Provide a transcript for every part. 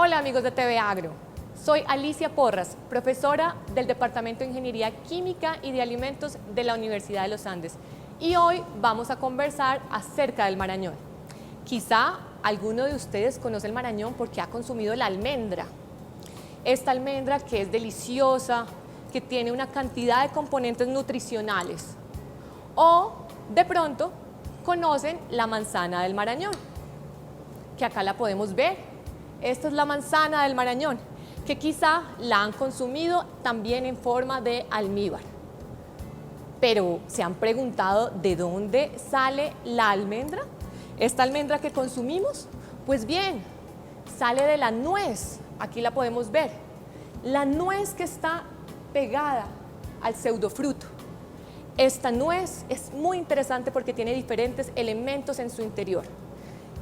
Hola amigos de TV Agro, soy Alicia Porras, profesora del Departamento de Ingeniería Química y de Alimentos de la Universidad de los Andes y hoy vamos a conversar acerca del marañón. Quizá alguno de ustedes conoce el marañón porque ha consumido la almendra. Esta almendra que es deliciosa, que tiene una cantidad de componentes nutricionales. O de pronto conocen la manzana del marañón, que acá la podemos ver. Esta es la manzana del marañón, que quizá la han consumido también en forma de almíbar. Pero ¿se han preguntado de dónde sale la almendra? ¿Esta almendra que consumimos? Pues bien, sale de la nuez. Aquí la podemos ver. La nuez que está pegada al pseudofruto. Esta nuez es muy interesante porque tiene diferentes elementos en su interior.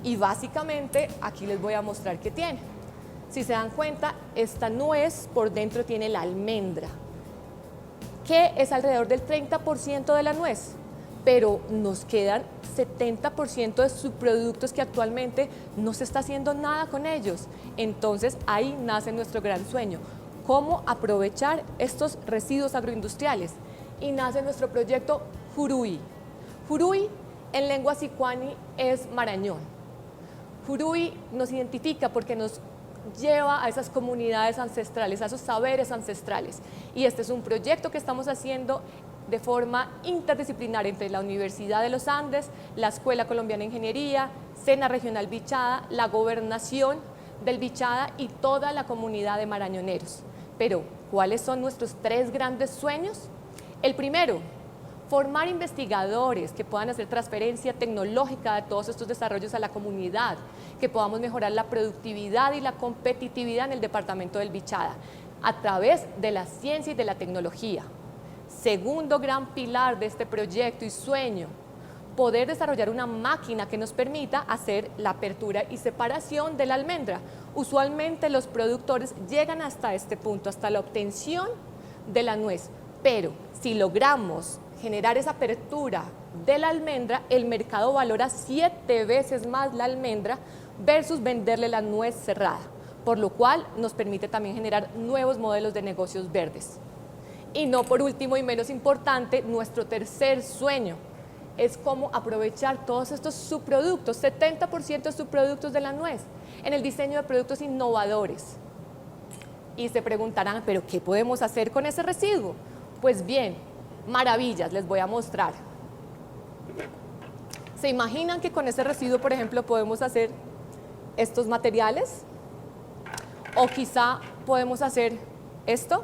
Y básicamente aquí les voy a mostrar qué tiene. Si se dan cuenta, esta nuez por dentro tiene la almendra, que es alrededor del 30% de la nuez, pero nos quedan 70% de subproductos que actualmente no se está haciendo nada con ellos. Entonces ahí nace nuestro gran sueño, cómo aprovechar estos residuos agroindustriales. Y nace nuestro proyecto Juruy. Juruy en lengua sicuani es marañón. Juruy nos identifica porque nos lleva a esas comunidades ancestrales, a esos saberes ancestrales. Y este es un proyecto que estamos haciendo de forma interdisciplinar entre la Universidad de los Andes, la Escuela Colombiana de Ingeniería, Sena Regional Bichada, la Gobernación del Bichada y toda la comunidad de marañoneros. Pero, ¿cuáles son nuestros 3 grandes sueños? El primero, formar investigadores que puedan hacer transferencia tecnológica de todos estos desarrollos a la comunidad, que podamos mejorar la productividad y la competitividad en el departamento del Bichada a través de la ciencia y de la tecnología. Segundo gran pilar de este proyecto y sueño, poder desarrollar una máquina que nos permita hacer la apertura y separación de la almendra. Usualmente los productores llegan hasta este punto, hasta la obtención de la nuez, pero si logramos generar esa apertura de la almendra, el mercado valora 7 veces más la almendra versus venderle la nuez cerrada, por lo cual nos permite también generar nuevos modelos de negocios verdes. Y no por último y menos importante, nuestro tercer sueño es cómo aprovechar todos estos subproductos, 70% de subproductos de la nuez, en el diseño de productos innovadores. Y se preguntarán, ¿pero qué podemos hacer con ese residuo? Pues bien, maravillas, les voy a mostrar. ¿Se imaginan que con ese residuo, por ejemplo, podemos hacer estos materiales? O quizá podemos hacer esto.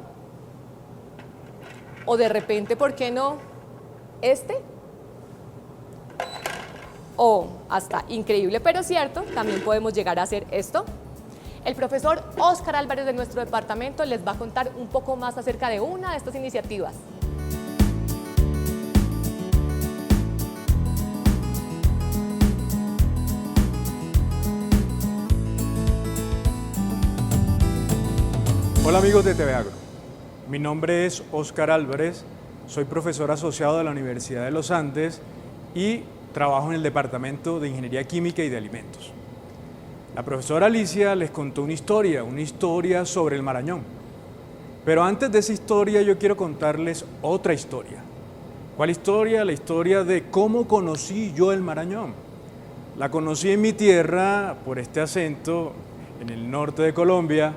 O de repente, ¿por qué no este? O hasta increíble pero cierto, también podemos llegar a hacer esto. El profesor Óscar Álvarez de nuestro departamento les va a contar un poco más acerca de una de estas iniciativas. Hola amigos de TV Agro, mi nombre es Óscar Álvarez, soy profesor asociado de la Universidad de los Andes y trabajo en el Departamento de Ingeniería Química y de Alimentos. La profesora Alicia les contó una historia sobre el marañón. Pero antes de esa historia yo quiero contarles otra historia. ¿Cuál historia? La historia de cómo conocí yo el marañón. La conocí en mi tierra, por este acento, en el norte de Colombia,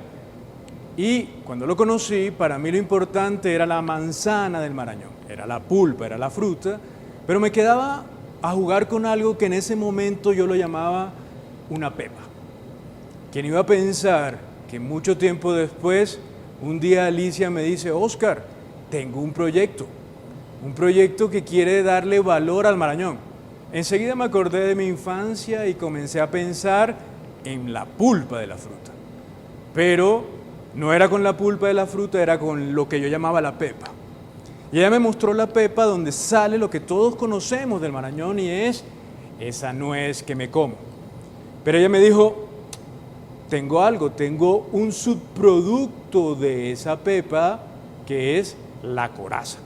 y cuando lo conocí, para mí lo importante era la manzana del marañón, era la pulpa, era la fruta, pero me quedaba a jugar con algo que en ese momento yo lo llamaba una pepa. ¿Quién iba a pensar que mucho tiempo después, un día Alicia me dice, Óscar, tengo un proyecto que quiere darle valor al marañón? Enseguida me acordé de mi infancia y comencé a pensar en la pulpa de la fruta. Pero no era con la pulpa de la fruta, era con lo que yo llamaba la pepa. Y ella me mostró la pepa donde sale lo que todos conocemos del marañón y es esa nuez que me como. Pero ella me dijo, tengo un subproducto de esa pepa que es la coraza.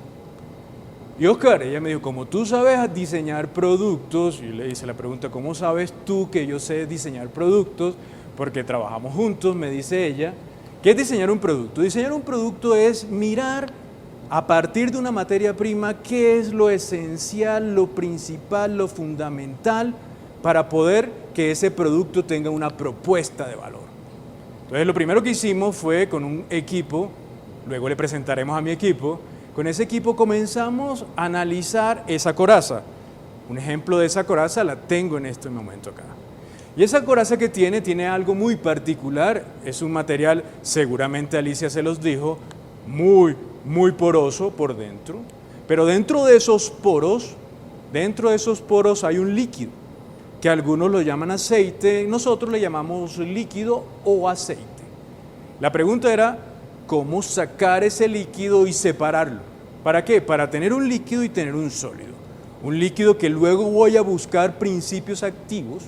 Y Óscar, ella me dijo, como tú sabes diseñar productos, y le hice la pregunta, ¿cómo sabes tú que yo sé diseñar productos? porque trabajamos juntos, me dice ella, ¿qué es diseñar un producto? Diseñar un producto es mirar a partir de una materia prima qué es lo esencial, lo principal, lo fundamental para poder que ese producto tenga una propuesta de valor. Entonces lo primero que hicimos fue con un equipo, luego le presentaremos a mi equipo, con ese equipo comenzamos a analizar esa coraza. Un ejemplo de esa coraza la tengo en este momento acá. Y esa coraza que tiene algo muy particular, es un material, seguramente Alicia se los dijo, muy poroso por dentro, pero dentro de esos poros hay un líquido, que algunos lo llaman aceite, nosotros le llamamos líquido o aceite. La pregunta era, ¿cómo sacar ese líquido y separarlo? ¿Para qué? Para tener un líquido y tener un sólido. Un líquido que luego voy a buscar principios activos,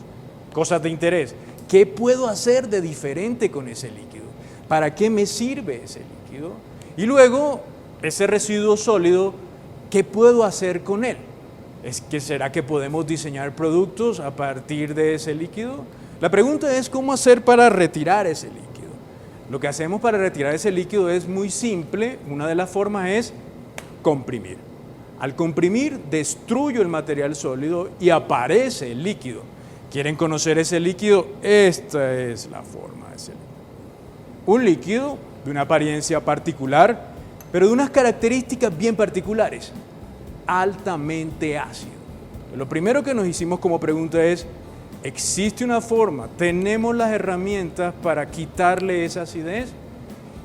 cosas de interés. ¿Qué puedo hacer de diferente con ese líquido? ¿Para qué me sirve ese líquido? Y luego, ese residuo sólido, ¿qué puedo hacer con él? ¿Será que podemos diseñar productos a partir de ese líquido? La pregunta es, ¿cómo hacer para retirar ese líquido? Lo que hacemos para retirar ese líquido es muy simple. Una de las formas es comprimir. Al comprimir, destruyo el material sólido y aparece el líquido. ¿Quieren conocer ese líquido? Esta es la forma de ese líquido. Un líquido de una apariencia particular, pero de unas características bien particulares. Altamente ácido. Lo primero que nos hicimos como pregunta es, ¿existe una forma? ¿Tenemos las herramientas para quitarle esa acidez?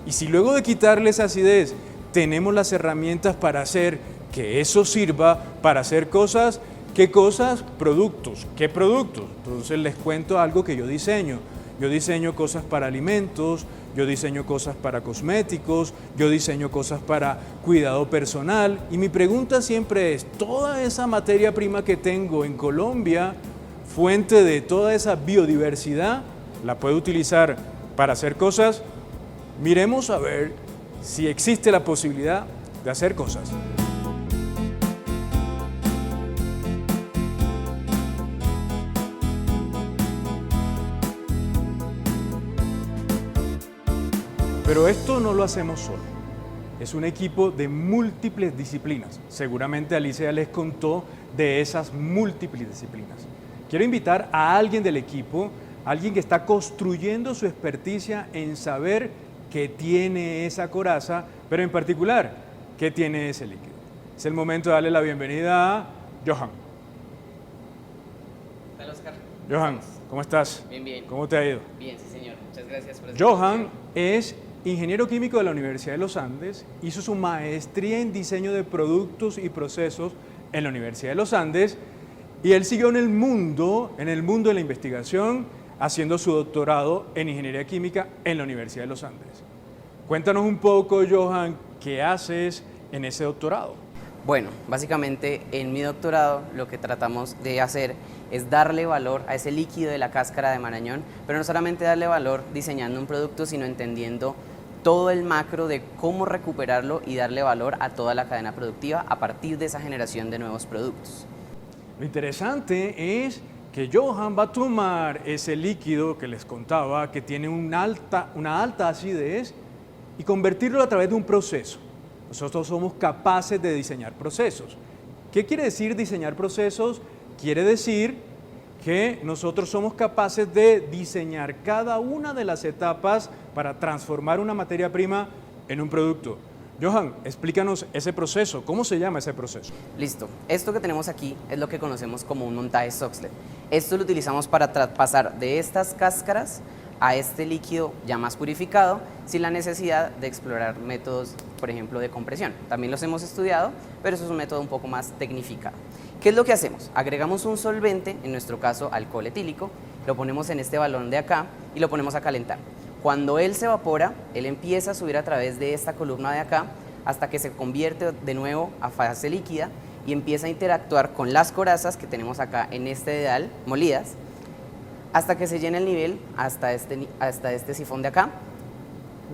Y si luego de quitarle esa acidez, tenemos las herramientas para hacer que eso sirva para hacer cosas, ¿qué cosas? Productos. ¿Qué productos? Entonces les cuento algo que yo diseño. Yo diseño cosas para alimentos, yo diseño cosas para cosméticos, yo diseño cosas para cuidado personal. Y mi pregunta siempre es, ¿toda esa materia prima que tengo en Colombia, fuente de toda esa biodiversidad, la puedo utilizar para hacer cosas? Miremos a ver si existe la posibilidad de hacer cosas. Pero esto no lo hacemos solo. Es un equipo de múltiples disciplinas. Seguramente Alicia les contó de esas múltiples disciplinas. Quiero invitar a alguien del equipo, alguien que está construyendo su experticia en saber qué tiene esa coraza, pero en particular, qué tiene ese líquido. Es el momento de darle la bienvenida a Johan. Hola, Oscar. Johan, ¿cómo estás? Bien. ¿Cómo te ha ido? Bien, sí, señor. Muchas gracias por Johan es ingeniero químico de la Universidad de los Andes, hizo su maestría en diseño de productos y procesos en la Universidad de los Andes y él siguió en el mundo de la investigación, haciendo su doctorado en ingeniería química en la Universidad de los Andes. Cuéntanos un poco, Johan, ¿qué haces en ese doctorado? Bueno, básicamente en mi doctorado lo que tratamos de hacer es darle valor a ese líquido de la cáscara de Marañón, pero no solamente darle valor diseñando un producto, sino entendiendo todo el macro de cómo recuperarlo y darle valor a toda la cadena productiva a partir de esa generación de nuevos productos. Lo interesante es que Johan va a tomar ese líquido que les contaba, que tiene una alta acidez, y convertirlo a través de un proceso. Nosotros somos capaces de diseñar procesos. ¿Qué quiere decir diseñar procesos? Quiere decir que nosotros somos capaces de diseñar cada una de las etapas para transformar una materia prima en un producto. Johan, explícanos ese proceso. ¿Cómo se llama ese proceso? Listo. Esto que tenemos aquí es lo que conocemos como un montaje Soxhlet. Esto lo utilizamos para pasar de estas cáscaras a este líquido ya más purificado, sin la necesidad de explorar métodos, por ejemplo, de compresión. También los hemos estudiado, pero eso es un método un poco más tecnificado. ¿Qué es lo que hacemos? Agregamos un solvente, en nuestro caso alcohol etílico, lo ponemos en este balón de acá y lo ponemos a calentar. Cuando él se evapora, él empieza a subir a través de esta columna de acá hasta que se convierte de nuevo a fase líquida y empieza a interactuar con las corazas que tenemos acá en este dedal, molidas, hasta que se llena el nivel hasta este sifón de acá,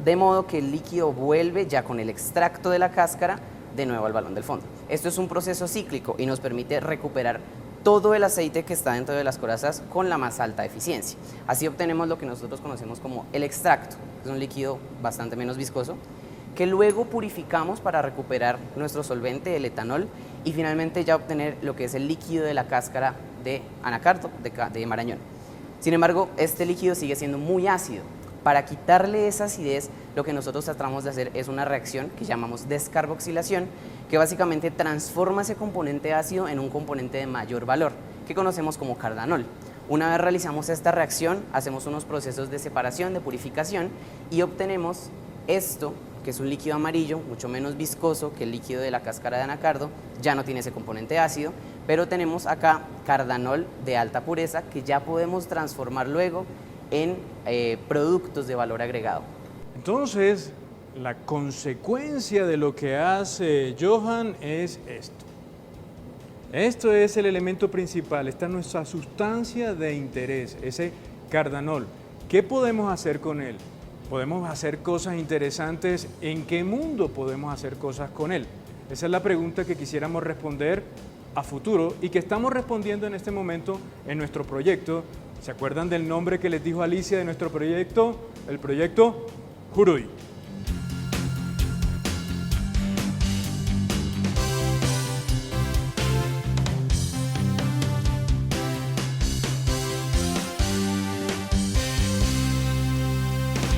de modo que el líquido vuelve ya con el extracto de la cáscara de nuevo al balón del fondo. Esto es un proceso cíclico y nos permite recuperar todo el aceite que está dentro de las corazas con la más alta eficiencia. Así obtenemos lo que nosotros conocemos como el extracto, que es un líquido bastante menos viscoso, que luego purificamos para recuperar nuestro solvente, el etanol, y finalmente ya obtener lo que es el líquido de la cáscara de anacardo, de marañón. Sin embargo, este líquido sigue siendo muy ácido. Para quitarle esa acidez, lo que nosotros tratamos de hacer es una reacción que llamamos descarboxilación, que básicamente transforma ese componente ácido en un componente de mayor valor, que conocemos como cardanol. Una vez realizamos esta reacción, hacemos unos procesos de separación, de purificación, y obtenemos esto, que es un líquido amarillo, mucho menos viscoso que el líquido de la cáscara de anacardo, ya no tiene ese componente ácido, pero tenemos acá cardanol de alta pureza que ya podemos transformar luego en productos de valor agregado. Entonces, la consecuencia de lo que hace Johan es esto. Esto es el elemento principal, esta es nuestra sustancia de interés, ese cardanol. ¿Qué podemos hacer con él? ¿Podemos hacer cosas interesantes? ¿En qué mundo podemos hacer cosas con él? Esa es la pregunta que quisiéramos responder a futuro y que estamos respondiendo en este momento en nuestro proyecto. ¿Se acuerdan del nombre que les dijo Alicia de nuestro proyecto? El proyecto Juruy.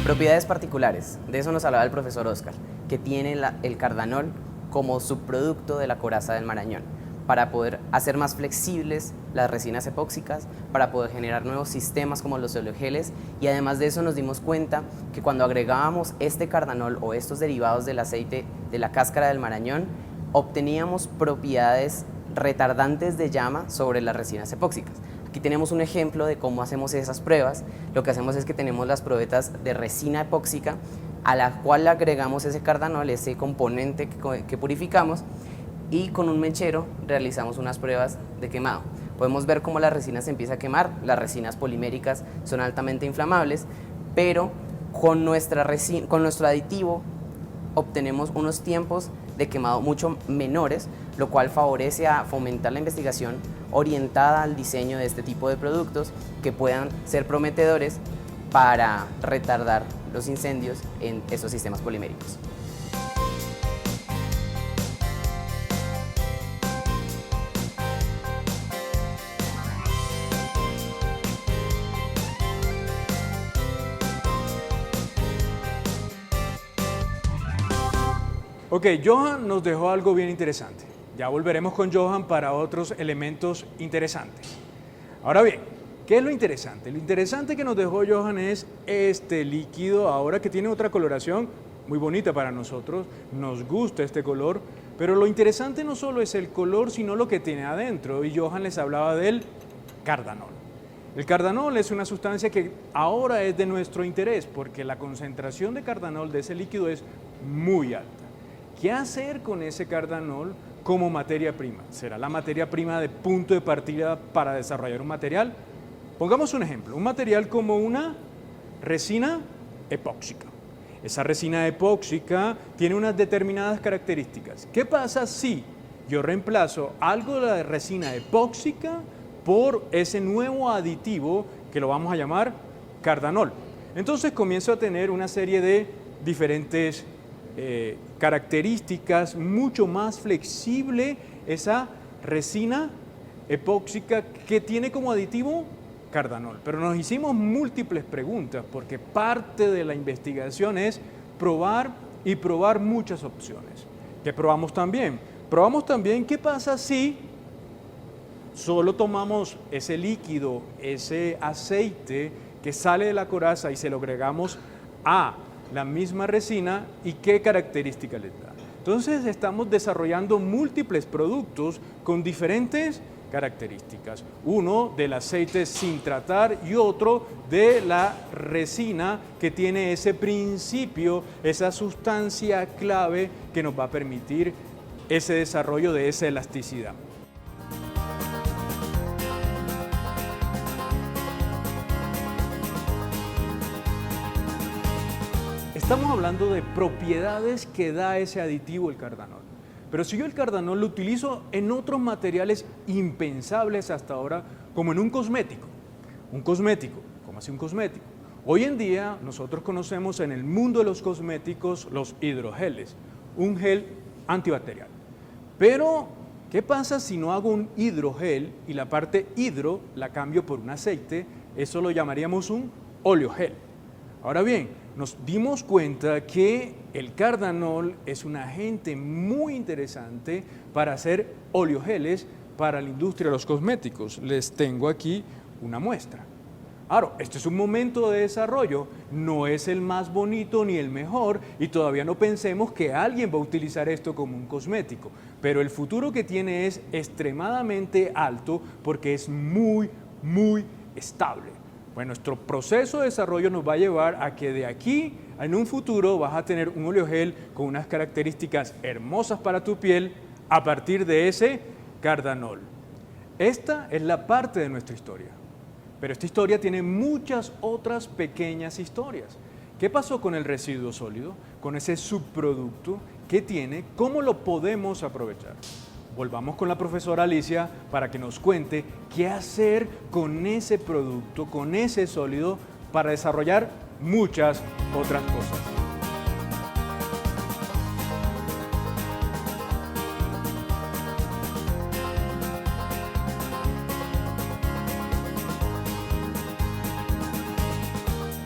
Propiedades particulares, de eso nos hablaba el profesor Oscar, que tiene el cardanol como subproducto de la coraza del marañón, para poder hacer más flexibles las resinas epóxicas, para poder generar nuevos sistemas como los oleogeles, y además de eso nos dimos cuenta que cuando agregábamos este cardanol o estos derivados del aceite de la cáscara del marañón, obteníamos propiedades retardantes de llama sobre las resinas epóxicas. Aquí tenemos un ejemplo de cómo hacemos esas pruebas. Lo que hacemos es que tenemos las probetas de resina epóxica a la cual le agregamos ese cardanol, ese componente que purificamos, y con un mechero realizamos unas pruebas de quemado. Podemos ver cómo la resina se empieza a quemar. Las resinas poliméricas son altamente inflamables, pero con nuestro aditivo obtenemos unos tiempos de quemado mucho menores, lo cual favorece a fomentar la investigación orientada al diseño de este tipo de productos que puedan ser prometedores para retardar los incendios en esos sistemas poliméricos. Ok, Johan nos dejó algo bien interesante. Ya volveremos con Johan para otros elementos interesantes. Ahora bien, ¿qué es lo interesante? Lo interesante que nos dejó Johan es este líquido, ahora que tiene otra coloración muy bonita para nosotros, nos gusta este color, pero lo interesante no solo es el color, sino lo que tiene adentro, y Johan les hablaba del cardanol. El cardanol es una sustancia que ahora es de nuestro interés, porque la concentración de cardanol de ese líquido es muy alta. ¿Qué hacer con ese cardanol como materia prima? ¿Será la materia prima de punto de partida para desarrollar un material? Pongamos un ejemplo, un material como una resina epóxica. Esa resina epóxica tiene unas determinadas características. ¿Qué pasa si yo reemplazo algo de la resina epóxica por ese nuevo aditivo que lo vamos a llamar cardanol? Entonces comienzo a tener una serie de diferentes características, mucho más flexible esa resina epóxica que tiene como aditivo cardanol. Pero nos hicimos múltiples preguntas porque parte de la investigación es probar y probar muchas opciones. ¿Qué probamos también? Probamos también qué pasa si solo tomamos ese líquido, ese aceite que sale de la coraza y se lo agregamos a la misma resina y qué características les da. Entonces estamos desarrollando múltiples productos con diferentes características. Uno del aceite sin tratar y otro de la resina que tiene ese principio, esa sustancia clave que nos va a permitir ese desarrollo de esa elasticidad. Estamos hablando de propiedades que da ese aditivo, el cardanol. pero si yo el cardanol lo utilizo en otros materiales impensables hasta ahora, como en un cosmético. Un cosmético, ¿cómo así un cosmético? Hoy en día nosotros conocemos en el mundo de los cosméticos los hidrogeles, un gel antibacterial. Pero, ¿qué pasa si no hago un hidrogel y la parte hidro la cambio por un aceite? Eso lo llamaríamos un oleogel. Ahora bien, nos dimos cuenta que el cardanol es un agente muy interesante para hacer oleogeles para la industria de los cosméticos. Les tengo aquí una muestra. Claro, este es un momento de desarrollo, no es el más bonito ni el mejor y todavía no pensemos que alguien va a utilizar esto como un cosmético, pero el futuro que tiene es extremadamente alto porque es muy estable. Bueno, nuestro proceso de desarrollo nos va a llevar a que de aquí en un futuro vas a tener un oleogel con unas características hermosas para tu piel a partir de ese cardanol. Esta es la parte de nuestra historia. Pero esta historia tiene muchas otras pequeñas historias. ¿Qué pasó con el residuo sólido? Con ese subproducto que tiene, ¿cómo lo podemos aprovechar? Volvamos con la profesora Alicia para que nos cuente qué hacer con ese producto, con ese sólido, para desarrollar muchas otras cosas.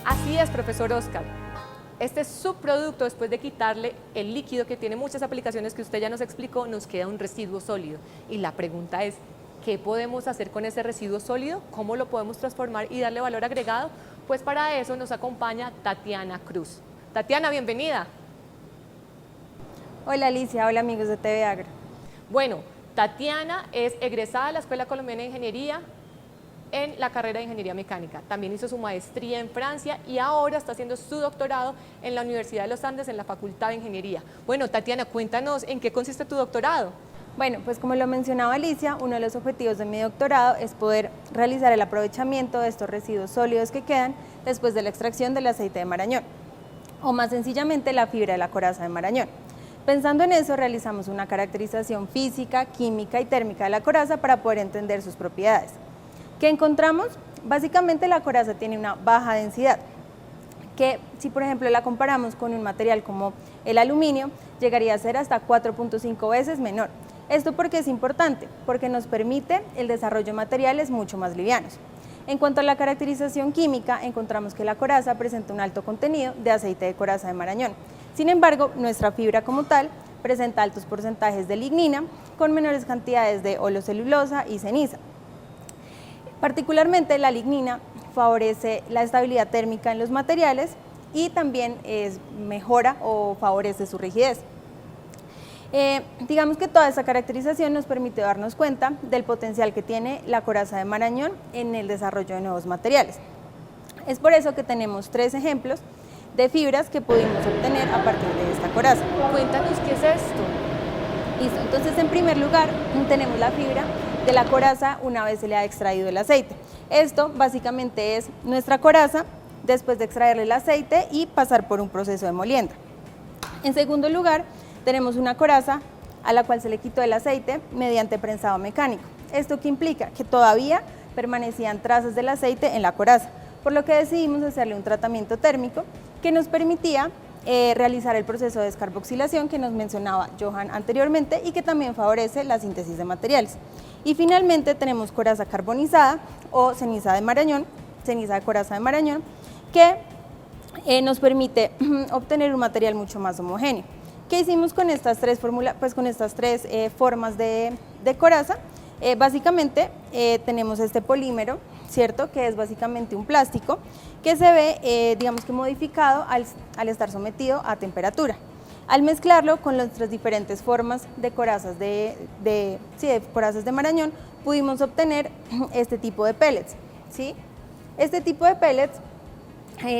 Así es, profesor Oscar. Este subproducto, después de quitarle el líquido que tiene muchas aplicaciones que usted ya nos explicó, nos queda un residuo sólido. Y la pregunta es, ¿qué podemos hacer con ese residuo sólido? ¿Cómo lo podemos transformar y darle valor agregado? Pues para eso nos acompaña Tatiana Cruz. Tatiana, bienvenida. Hola Alicia, hola amigos de TV Agro. Bueno, Tatiana es egresada de la Escuela Colombiana de Ingeniería en la carrera de Ingeniería Mecánica. También hizo su maestría en Francia y ahora está haciendo su doctorado en la Universidad de los Andes en la Facultad de Ingeniería. Bueno, Tatiana, cuéntanos en qué consiste tu doctorado. Bueno, pues como lo mencionaba Alicia, uno de los objetivos de mi doctorado es poder realizar el aprovechamiento de estos residuos sólidos que quedan después de la extracción del aceite de marañón, o más sencillamente la fibra de la coraza de marañón. Pensando en eso, realizamos una caracterización física, química y térmica de la coraza para poder entender sus propiedades. ¿Qué encontramos? Básicamente la coraza tiene una baja densidad, que si por ejemplo la comparamos con un material como el aluminio, llegaría a ser hasta 4.5 veces menor. ¿Esto por qué es importante? Porque nos permite el desarrollo de materiales mucho más livianos. En cuanto a la caracterización química, encontramos que la coraza presenta un alto contenido de aceite de coraza de marañón. Sin embargo, nuestra fibra como tal presenta altos porcentajes de lignina con menores cantidades de holocelulosa y ceniza. Particularmente la lignina favorece la estabilidad térmica en los materiales y también mejora o favorece su rigidez. Digamos que toda esta caracterización nos permite darnos cuenta del potencial que tiene la coraza de marañón en el desarrollo de nuevos materiales. Es por eso que tenemos 3 ejemplos de fibras que pudimos obtener a partir de esta coraza. Cuéntanos qué es esto. Listo, entonces en primer lugar tenemos la fibra de la coraza una vez se le ha extraído el aceite. Esto básicamente es nuestra coraza después de extraerle el aceite y pasar por un proceso de molienda. En segundo lugar, tenemos una coraza a la cual se le quitó el aceite mediante prensado mecánico. ¿Esto qué implica? Que todavía permanecían trazas del aceite en la coraza, por lo que decidimos hacerle un tratamiento térmico que nos permitía realizar el proceso de descarboxilación que nos mencionaba Johan anteriormente y que también favorece la síntesis de materiales. Y finalmente tenemos coraza carbonizada o ceniza de marañón, ceniza de coraza de marañón, que nos permite obtener un material mucho más homogéneo. ¿Qué hicimos con estas 3 fórmulas? Pues con estas 3 formas de coraza, básicamente tenemos este polímero, ¿cierto? Que es básicamente un plástico que se ve, digamos que modificado al estar sometido a temperatura. Al mezclarlo con nuestras diferentes formas de corazas de corazas de marañón, pudimos obtener este tipo de pellets, ¿sí? Este tipo de pellets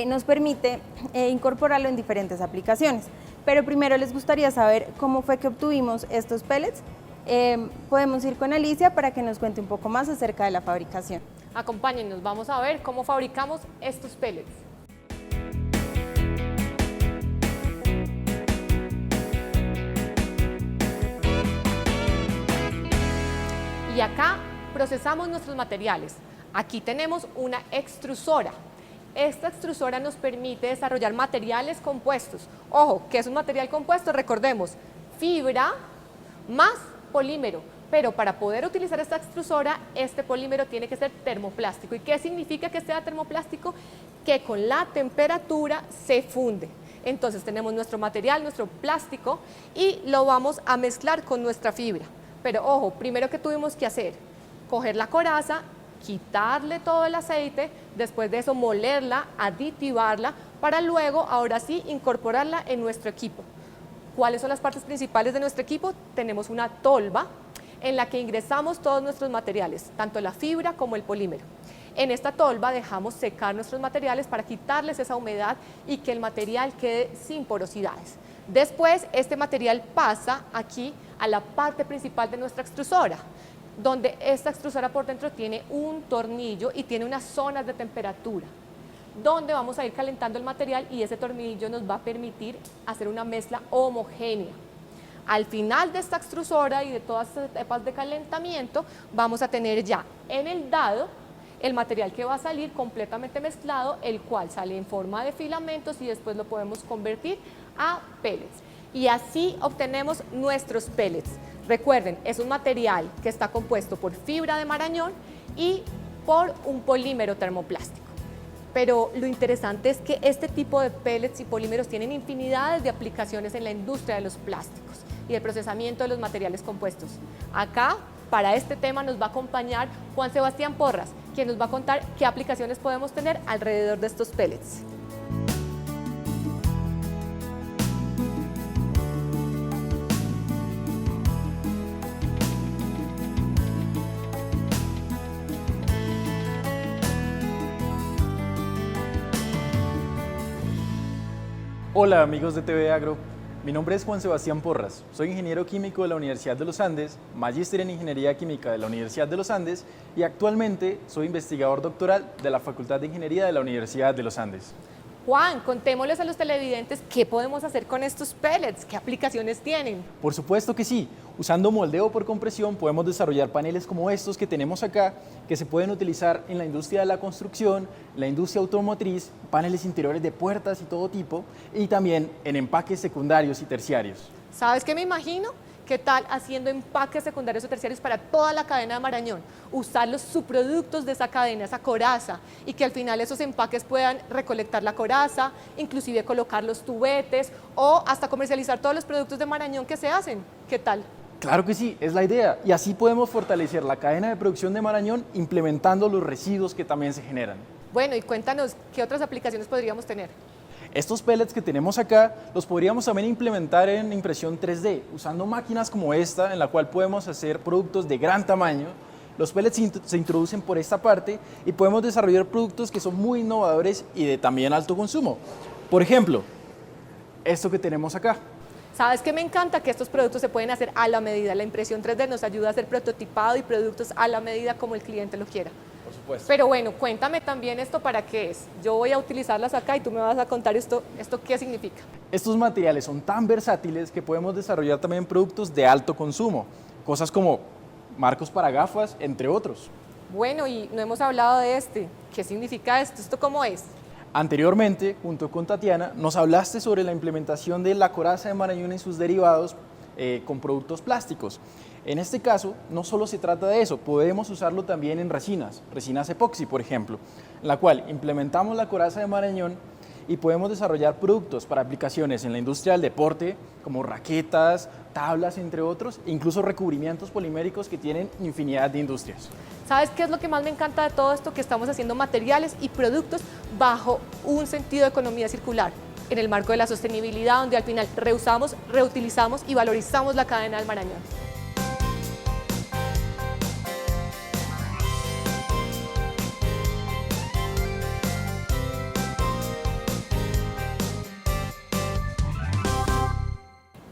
nos permite incorporarlo en diferentes aplicaciones. Pero primero les gustaría saber cómo fue que obtuvimos estos pellets. Podemos ir con Alicia para que nos cuente un poco más acerca de la fabricación. Acompáñennos, vamos a ver cómo fabricamos estos pellets. Y acá procesamos nuestros materiales. Aquí tenemos una extrusora. Esta extrusora nos permite desarrollar materiales compuestos. Ojo, ¿qué es un material compuesto? Recordemos, fibra más polímero. Pero para poder utilizar esta extrusora, este polímero tiene que ser termoplástico. ¿Y qué significa que sea termoplástico? Que con la temperatura se funde. Entonces tenemos nuestro material, nuestro plástico, y lo vamos a mezclar con nuestra fibra. Pero ojo, primero que tuvimos que hacer, coger la coraza, quitarle todo el aceite, después de eso molerla, aditivarla, para luego, ahora sí, incorporarla en nuestro equipo. ¿Cuáles son las partes principales de nuestro equipo? Tenemos una tolva en la que ingresamos todos nuestros materiales, tanto la fibra como el polímero. En esta tolva dejamos secar nuestros materiales para quitarles esa humedad y que el material quede sin porosidades. Después, este material pasa aquí a la parte principal de nuestra extrusora, donde esta extrusora por dentro tiene un tornillo y tiene unas zonas de temperatura, donde vamos a ir calentando el material y ese tornillo nos va a permitir hacer una mezcla homogénea. Al final de esta extrusora y de todas estas etapas de calentamiento, vamos a tener ya en el dado el material que va a salir completamente mezclado, el cual sale en forma de filamentos y después lo podemos convertir a pellets. Y así obtenemos nuestros pellets. Recuerden, es un material que está compuesto por fibra de marañón y por un polímero termoplástico. Pero lo interesante es que este tipo de pellets y polímeros tienen infinidades de aplicaciones en la industria de los plásticos y el procesamiento de los materiales compuestos. Acá, para este tema, nos va a acompañar Juan Sebastián Porras, quien nos va a contar qué aplicaciones podemos tener alrededor de estos pellets. Hola amigos de TV Agro, mi nombre es Juan Sebastián Porras, soy ingeniero químico de la Universidad de los Andes, magíster en Ingeniería Química de la Universidad de los Andes y actualmente soy investigador doctoral de la Facultad de Ingeniería de la Universidad de los Andes. Juan, contémosles a los televidentes qué podemos hacer con estos pellets, qué aplicaciones tienen. Por supuesto que sí, usando moldeo por compresión podemos desarrollar paneles como estos que tenemos acá, que se pueden utilizar en la industria de la construcción, la industria automotriz, paneles interiores de puertas y todo tipo, y también en empaques secundarios y terciarios. ¿Sabes qué me imagino? ¿Qué tal haciendo empaques secundarios o terciarios para toda la cadena de Marañón? Usar los subproductos de esa cadena, esa coraza, y que al final esos empaques puedan recolectar la coraza, inclusive colocar los tubetes o hasta comercializar todos los productos de Marañón que se hacen. ¿Qué tal? Claro que sí, es la idea, y así podemos fortalecer la cadena de producción de Marañón implementando los residuos que también se generan. Bueno, y cuéntanos, ¿qué otras aplicaciones podríamos tener? Estos pellets que tenemos acá los podríamos también implementar en impresión 3D, usando máquinas como esta, en la cual podemos hacer productos de gran tamaño. Los pellets se introducen por esta parte y podemos desarrollar productos que son muy innovadores y de también alto consumo. Por ejemplo, esto que tenemos acá. ¿Sabes qué me encanta? Que estos productos se pueden hacer a la medida. La impresión 3D nos ayuda a hacer prototipado y productos a la medida como el cliente lo quiera. Por supuesto. Pero bueno, cuéntame también esto para qué es. Yo voy a utilizarlas acá y tú me vas a contar esto qué significa. Estos materiales son tan versátiles que podemos desarrollar también productos de alto consumo, cosas como marcos para gafas, entre otros. Bueno, y no hemos hablado de este. ¿Qué significa esto? ¿Esto cómo es? Anteriormente, junto con Tatiana, nos hablaste sobre la implementación de la coraza de Marañón y sus derivados con productos plásticos. En este caso, no solo se trata de eso, podemos usarlo también en resinas epoxi, por ejemplo, en la cual implementamos la coraza de Marañón y podemos desarrollar productos para aplicaciones en la industria del deporte, como raquetas, tablas, entre otros, e incluso recubrimientos poliméricos que tienen infinidad de industrias. ¿Sabes qué es lo que más me encanta de todo esto? Que estamos haciendo materiales y productos bajo un sentido de economía circular, en el marco de la sostenibilidad, donde al final reusamos, reutilizamos y valorizamos la cadena del Marañón.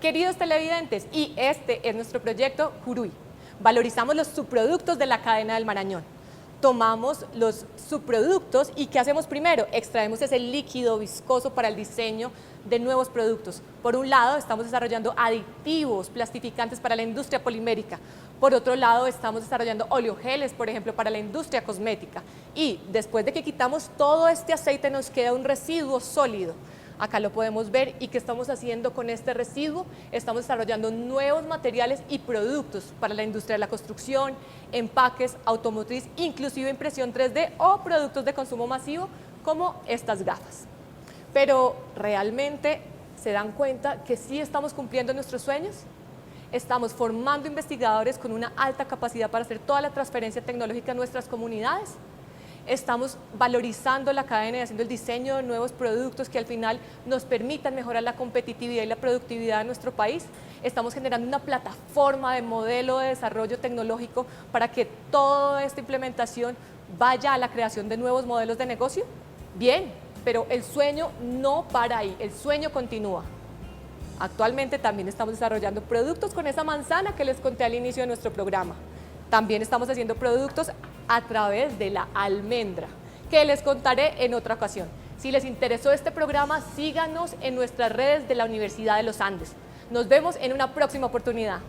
Queridos televidentes, y este es nuestro proyecto Juruy. Valorizamos los subproductos de la cadena del Marañón. tomamos los subproductos y ¿qué hacemos primero? Extraemos ese líquido viscoso para el diseño de nuevos productos. Por un lado, estamos desarrollando aditivos, plastificantes para la industria polimérica. Por otro lado, estamos desarrollando oleogeles, por ejemplo, para la industria cosmética. Y después de que quitamos todo este aceite, nos queda un residuo sólido. Acá lo podemos ver. ¿Y qué estamos haciendo con este residuo? Estamos desarrollando nuevos materiales y productos para la industria de la construcción, empaques, automotriz, inclusive impresión 3D o productos de consumo masivo como estas gafas. Pero ¿realmente se dan cuenta que sí estamos cumpliendo nuestros sueños? Estamos formando investigadores con una alta capacidad para hacer toda la transferencia tecnológica en nuestras comunidades. Estamos valorizando la cadena y haciendo el diseño de nuevos productos que al final nos permitan mejorar la competitividad y la productividad de nuestro país. Estamos generando una plataforma de modelo de desarrollo tecnológico para que toda esta implementación vaya a la creación de nuevos modelos de negocio. Bien, pero el sueño no para ahí, el sueño continúa. Actualmente también estamos desarrollando productos con esa manzana que les conté al inicio de nuestro programa. También estamos haciendo productos a través de la almendra, que les contaré en otra ocasión. Si les interesó este programa, síganos en nuestras redes de la Universidad de los Andes. Nos vemos en una próxima oportunidad.